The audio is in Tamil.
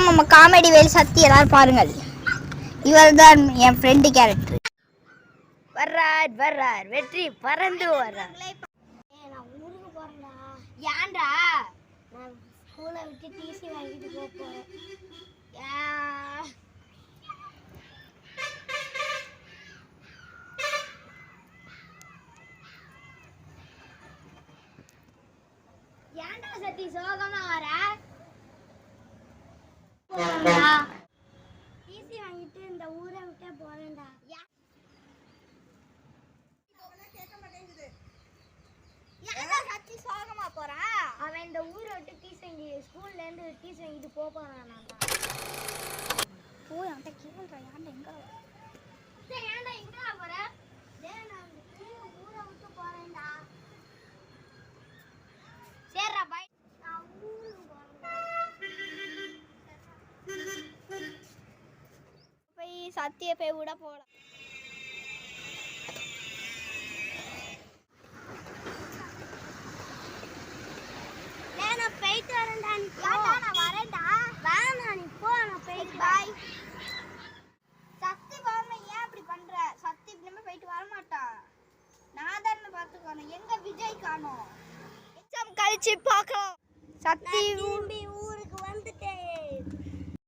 வணக்கம், நம்ம காமெடி வேல் சக்தி எல்லாரும் பாருங்கள். இவர் தான் என் ஃப்ரெண்டு கேரக்டர். வர்றார் வெற்றி பறந்து வர்றார். நான் ஊருக்கு போறேன்டா. ஏன்டா? நான் ஸ்கூலை விட்டு டிசி வாங்கிட்டு போறேன். ஏன்டா சத்தி சோகமா வர? டிசி வாங்கிட்டு இந்த ஊரை விட்டே போறேன்டா. சத்தி சோகமா போறான். அவன் இந்த ஊரை விட்டு டிசி ஸ்கூல்ல இருந்து டிசி வாங்கிட்டு போறான். போய் அவன்கிட்ட கேள்றேன், ஏன்டா எங்க ஏன்டா எங்க போற? நான் ஊரை விட்டு போறேன்டா. சரிடா பாய். நான் ஊருக்கு போறேன்டா. போய் சத்திய போய் விட போகலாம். நான் போயிட்டு வரேன்டா. நான் வரேன்டா. வேணாம், நீ போ, நான் போயிட்டு பாய். சக்தி பாருங்க, ஏன் அப்படி பண்ற? சக்தி இனிமே போயிட்டு வரமாட்டான். நான் தானே பார்த்துக்கணும். எங்க விஜய் காணோம்? எக்ஸாம் கழிச்சு பார்க்கலாம். சக்தி